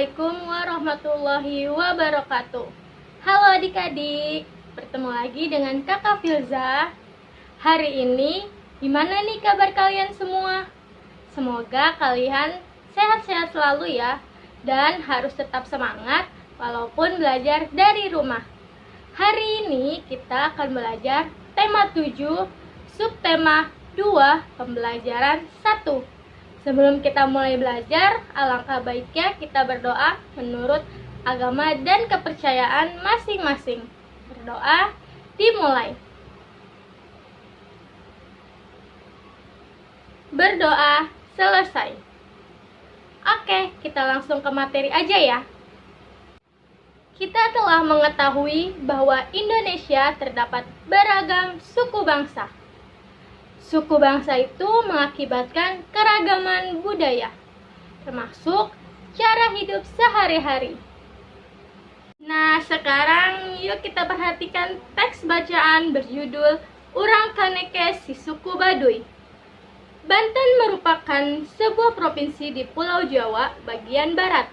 Assalamualaikum warahmatullahi wabarakatuh. Halo adik-adik, bertemu lagi dengan Kakak Filza. Hari ini, gimana nih kabar kalian semua? Semoga kalian sehat-sehat selalu ya, dan harus tetap semangat walaupun belajar dari rumah. Hari ini kita akan belajar tema 7, subtema 2, pembelajaran 1. Sebelum kita mulai belajar, alangkah baiknya kita berdoa menurut agama dan kepercayaan masing-masing. Berdoa dimulai. Berdoa selesai. Oke, kita langsung ke materi aja ya. Kita telah mengetahui bahwa Indonesia terdapat beragam suku bangsa. Suku bangsa itu mengakibatkan keragaman budaya, termasuk cara hidup sehari-hari. Nah, sekarang yuk kita perhatikan teks bacaan berjudul Urang Kanekes si Suku Baduy. Banten merupakan sebuah provinsi di Pulau Jawa bagian barat.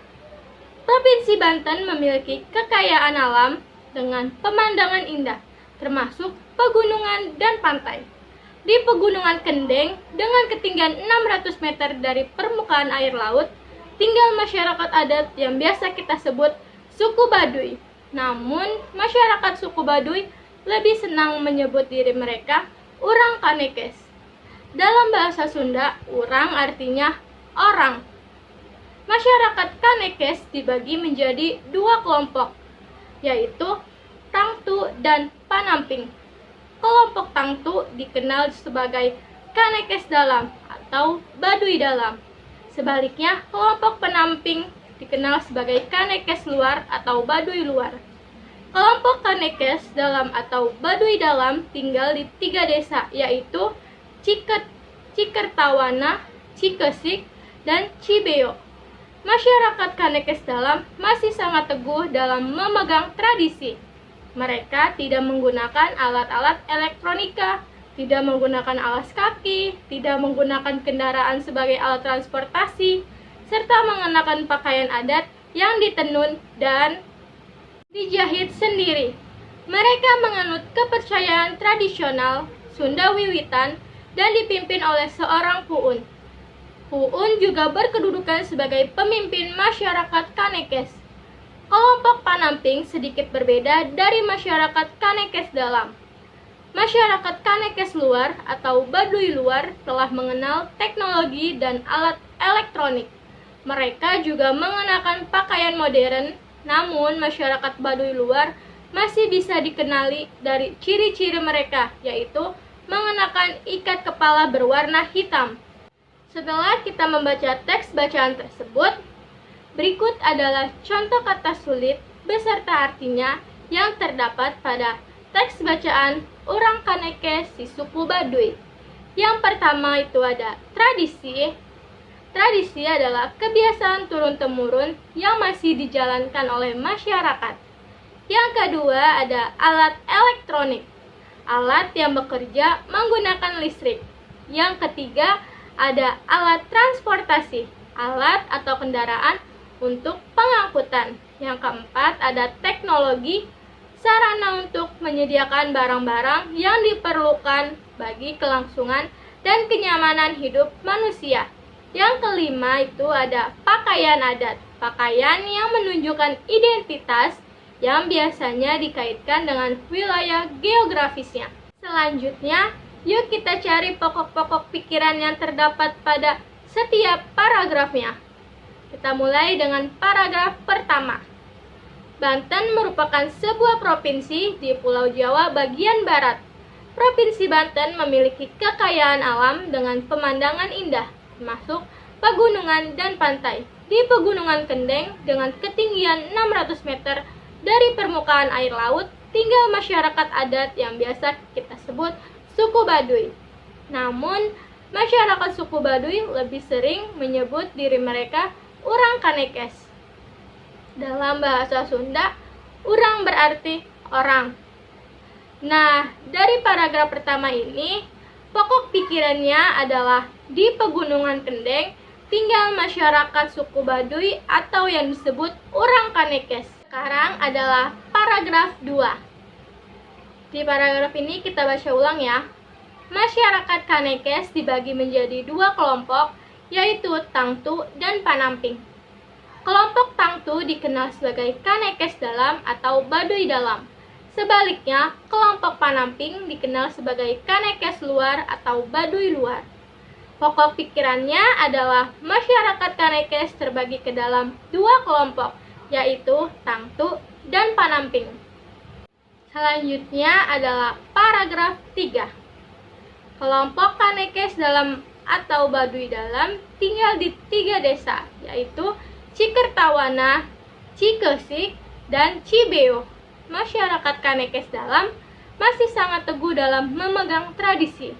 Provinsi Banten memiliki kekayaan alam dengan pemandangan indah, termasuk pegunungan dan pantai. Di Pegunungan Kendeng, dengan ketinggian 600 meter dari permukaan air laut, tinggal masyarakat adat yang biasa kita sebut suku Baduy. Namun, masyarakat suku Baduy lebih senang menyebut diri mereka Urang Kanekes. Dalam bahasa Sunda, urang artinya orang. Masyarakat Kanekes dibagi menjadi dua kelompok, yaitu Tangtu dan Panamping. Kelompok Tangtu dikenal sebagai Kanekes Dalam atau Baduy Dalam. Sebaliknya, kelompok Penamping dikenal sebagai Kanekes Luar atau Baduy Luar. Kelompok Kanekes Dalam atau Baduy Dalam tinggal di 3 desa, yaitu Cikertawana, Cikesik, dan Cibeo. Masyarakat Kanekes Dalam masih sangat teguh dalam memegang tradisi. Mereka tidak menggunakan alat-alat elektronika, tidak menggunakan alas kaki, tidak menggunakan kendaraan sebagai alat transportasi, serta mengenakan pakaian adat yang ditenun dan dijahit sendiri. Mereka menganut kepercayaan tradisional Sunda Wiwitan dan dipimpin oleh seorang puun. Puun juga berkedudukan sebagai pemimpin masyarakat Kanekes. Kelompok Panamping sedikit berbeda dari masyarakat Kanekes Dalam. Masyarakat Kanekes Luar atau Baduy Luar telah mengenal teknologi dan alat elektronik. Mereka juga mengenakan pakaian modern, namun masyarakat Baduy Luar masih bisa dikenali dari ciri-ciri mereka, yaitu mengenakan ikat kepala berwarna hitam. Setelah kita membaca teks bacaan tersebut, berikut adalah contoh kata sulit beserta artinya yang terdapat pada teks bacaan Urang Kanekes si Suku Baduy. Yang pertama itu ada tradisi. Tradisi adalah kebiasaan turun-temurun yang masih dijalankan oleh masyarakat. Yang kedua ada alat elektronik, alat yang bekerja menggunakan listrik. Yang ketiga ada alat transportasi, alat atau kendaraan untuk pengangkutan. Yang keempat ada teknologi, sarana untuk menyediakan barang-barang yang diperlukan bagi kelangsungan dan kenyamanan hidup manusia. Yang kelima itu ada pakaian adat, pakaian yang menunjukkan identitas yang biasanya dikaitkan dengan wilayah geografisnya. Selanjutnya, yuk kita cari pokok-pokok pikiran yang terdapat pada setiap paragrafnya. Kita mulai dengan paragraf pertama. Banten merupakan sebuah provinsi di Pulau Jawa bagian barat. Provinsi Banten memiliki kekayaan alam dengan pemandangan indah, termasuk pegunungan dan pantai. Di Pegunungan Kendeng, dengan ketinggian 600 meter dari permukaan air laut, tinggal masyarakat adat yang biasa kita sebut suku Baduy. Namun, masyarakat suku Baduy lebih sering menyebut diri mereka Urang Kanekes. Dalam bahasa Sunda, urang berarti orang. Nah, dari paragraf pertama ini, pokok pikirannya adalah di Pegunungan Kendeng tinggal masyarakat suku Baduy atau yang disebut orang Kanekes. Sekarang adalah paragraf 2. Di paragraf ini kita baca ulang ya. Masyarakat Kanekes dibagi menjadi 2 kelompok, yaitu Tangtu dan Panamping. Kelompok Tangtu dikenal sebagai Kanekes Dalam atau Baduy Dalam. Sebaliknya, kelompok Panamping dikenal sebagai Kanekes Luar atau Baduy Luar. Pokok pikirannya adalah masyarakat Kanekes terbagi ke dalam 2 kelompok, yaitu Tangtu dan Panamping. Selanjutnya adalah paragraf 3. Kelompok Kanekes Dalam atau Baduy Dalam tinggal di 3 desa, yaitu Cikertawana, Cikesik, dan Cibeo. Masyarakat Kanekes Dalam masih sangat teguh dalam memegang tradisi.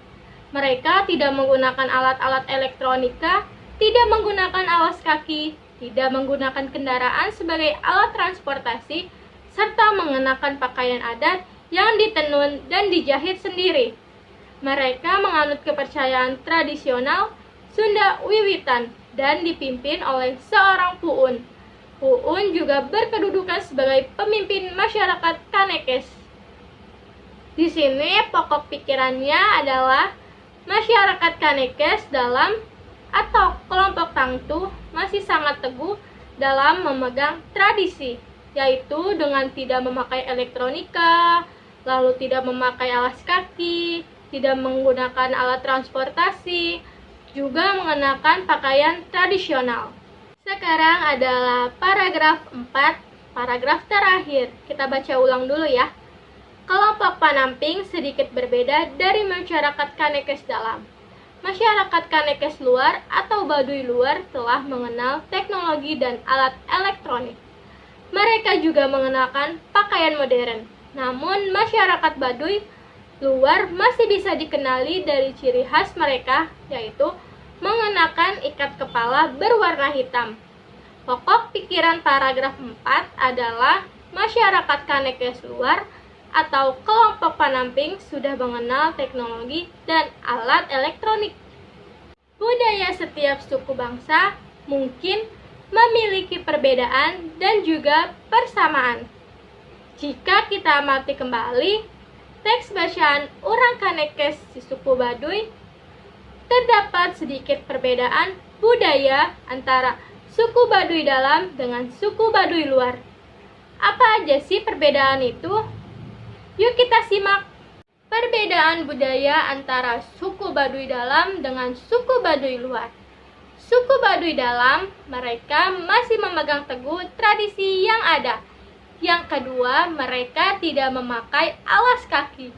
Mereka tidak menggunakan alat-alat elektronika, tidak menggunakan alas kaki, tidak menggunakan kendaraan sebagai alat transportasi, serta mengenakan pakaian adat yang ditenun dan dijahit sendiri. Mereka menganut kepercayaan tradisional Sunda Wiwitan dan dipimpin oleh seorang puun. Puun juga berkedudukan sebagai pemimpin masyarakat Kanekes. Di sini pokok pikirannya adalah masyarakat Kanekes Dalam atau kelompok Tangtu masih sangat teguh dalam memegang tradisi, yaitu dengan tidak memakai elektronika, lalu tidak memakai alas kaki, tidak menggunakan alat transportasi, juga mengenakan pakaian tradisional. Sekarang adalah paragraf 4, paragraf terakhir. Kita baca ulang dulu ya. Kelompok Panamping sedikit berbeda dari masyarakat Kanekes Dalam. Masyarakat Kanekes Luar atau Baduy Luar telah mengenal teknologi dan alat elektronik. Mereka juga mengenakan pakaian modern. Namun, masyarakat Baduy Luar masih bisa dikenali dari ciri khas mereka, yaitu mengenakan ikat kepala berwarna hitam. Pokok pikiran paragraf 4 adalah masyarakat Kanekes Luar atau kelompok Panamping sudah mengenal teknologi dan alat elektronik. Budaya setiap suku bangsa mungkin memiliki perbedaan dan juga persamaan. Jika kita amati kembali teks bacaan orang Kanekes di suku Baduy, terdapat sedikit perbedaan budaya antara suku Baduy Dalam dengan suku Baduy Luar. Apa aja sih perbedaan itu? Yuk kita simak. Perbedaan budaya antara suku Baduy Dalam dengan suku Baduy Luar. Suku Baduy Dalam, mereka masih memegang teguh tradisi yang ada. Yang kedua, mereka tidak memakai alas kaki.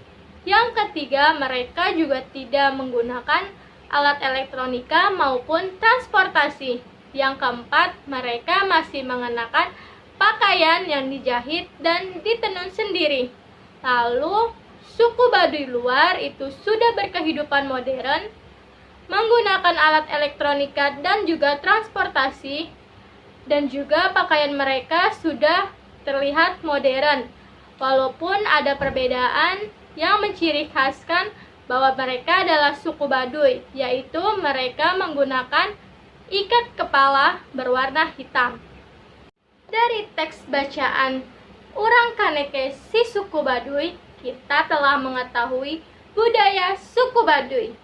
Yang ketiga, mereka juga tidak menggunakan alat elektronika maupun transportasi. Yang keempat, mereka masih mengenakan pakaian yang dijahit dan ditenun sendiri. Lalu, suku Baduy Luar itu sudah berkehidupan modern, menggunakan alat elektronika dan juga transportasi, dan juga pakaian mereka sudah terlihat modern, walaupun ada perbedaan yang menciri khaskan bahwa mereka adalah suku Baduy, yaitu mereka menggunakan ikat kepala berwarna hitam. Dari teks bacaan orang Kanekes si suku Baduy, kita telah mengetahui budaya suku Baduy.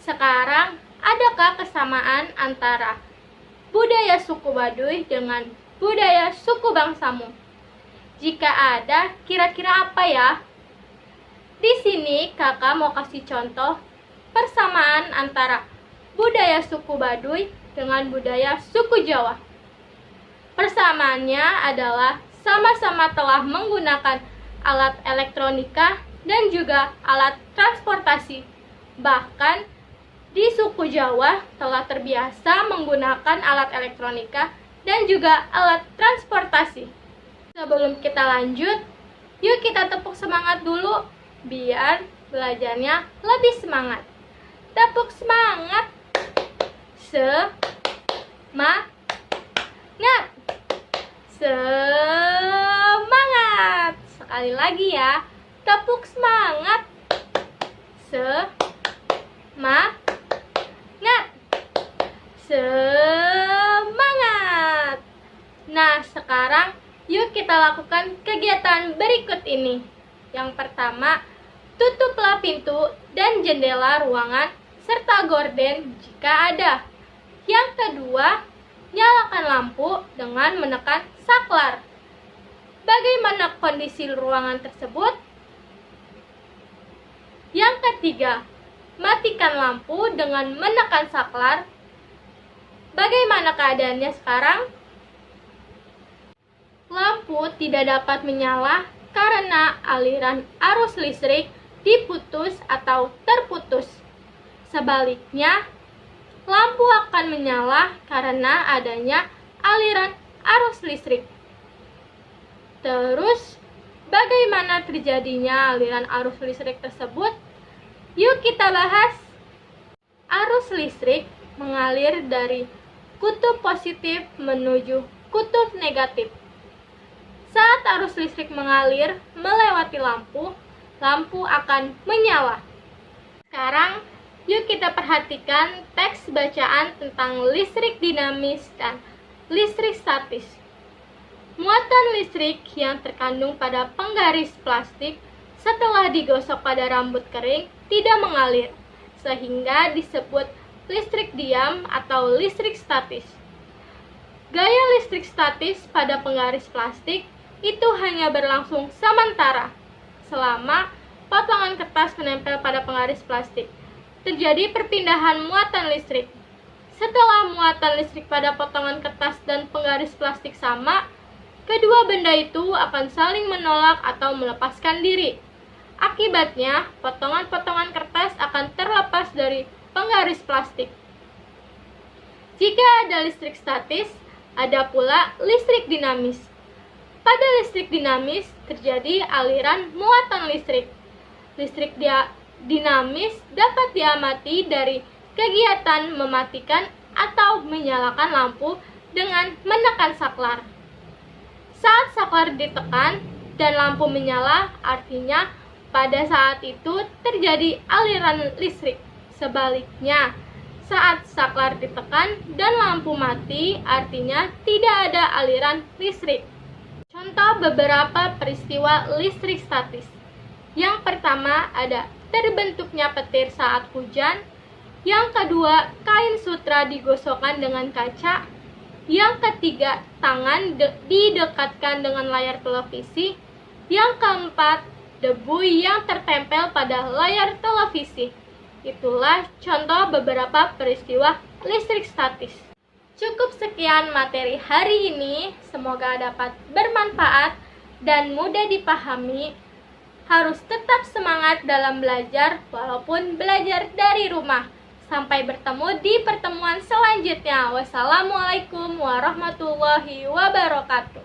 Sekarang, adakah kesamaan antara budaya suku Baduy dengan budaya suku bangsamu? Jika ada, kira-kira apa ya? Di sini kakak mau kasih contoh persamaan antara budaya suku Baduy dengan budaya suku Jawa. Persamaannya adalah sama-sama telah menggunakan alat elektronika dan juga alat transportasi. Bahkan di suku Jawa telah terbiasa menggunakan alat elektronika dan juga alat transportasi. Sebelum kita lanjut, yuk kita tepuk semangat dulu biar belajarnya lebih semangat. Tepuk semangat. Semangat. Semangat. Sekali lagi ya. Tepuk semangat. Semangat. Semangat! Nah, sekarang yuk kita lakukan kegiatan berikut ini. Yang pertama, tutuplah pintu dan jendela ruangan serta gorden jika ada. Yang kedua, nyalakan lampu dengan menekan saklar. Bagaimana kondisi ruangan tersebut? Yang ketiga, matikan lampu dengan menekan saklar. Bagaimana keadaannya sekarang? Lampu tidak dapat menyala karena aliran arus listrik diputus atau terputus. Sebaliknya, lampu akan menyala karena adanya aliran arus listrik. Terus, bagaimana terjadinya aliran arus listrik tersebut? Yuk kita bahas. Arus listrik mengalir dari kutub positif menuju kutub negatif. Saat arus listrik mengalir melewati lampu, lampu akan menyala. Sekarang, yuk kita perhatikan teks bacaan tentang listrik dinamis dan listrik statis. Muatan listrik yang terkandung pada penggaris plastik setelah digosok pada rambut kering tidak mengalir, sehingga disebut listrik diam atau listrik statis. Gaya listrik statis pada penggaris plastik itu hanya berlangsung sementara, selama potongan kertas menempel pada penggaris plastik. Terjadi perpindahan muatan listrik. Setelah muatan listrik pada potongan kertas dan penggaris plastik sama, kedua benda itu akan saling menolak atau melepaskan diri. Akibatnya, potongan-potongan kertas akan terlepas dari penggaris plastik. Jika ada listrik statis, ada pula listrik dinamis. Pada listrik dinamis terjadi aliran muatan listrik. Listrik dinamis dapat diamati dari kegiatan mematikan atau menyalakan lampu dengan menekan saklar. Saat saklar ditekan dan lampu menyala, artinya pada saat itu terjadi aliran listrik. Sebaliknya, saat saklar ditekan dan lampu mati, artinya tidak ada aliran listrik. Contoh beberapa peristiwa listrik statis. Yang pertama ada terbentuknya petir saat hujan. Yang kedua, kain sutra digosokkan dengan kaca. Yang ketiga, tangan didekatkan dengan layar televisi. Yang keempat, debu yang tertempel pada layar televisi. Itulah contoh beberapa peristiwa listrik statis. Cukup sekian materi hari ini, semoga dapat bermanfaat dan mudah dipahami. Harus tetap semangat dalam belajar walaupun belajar dari rumah. Sampai bertemu di pertemuan selanjutnya. Wassalamualaikum warahmatullahi wabarakatuh.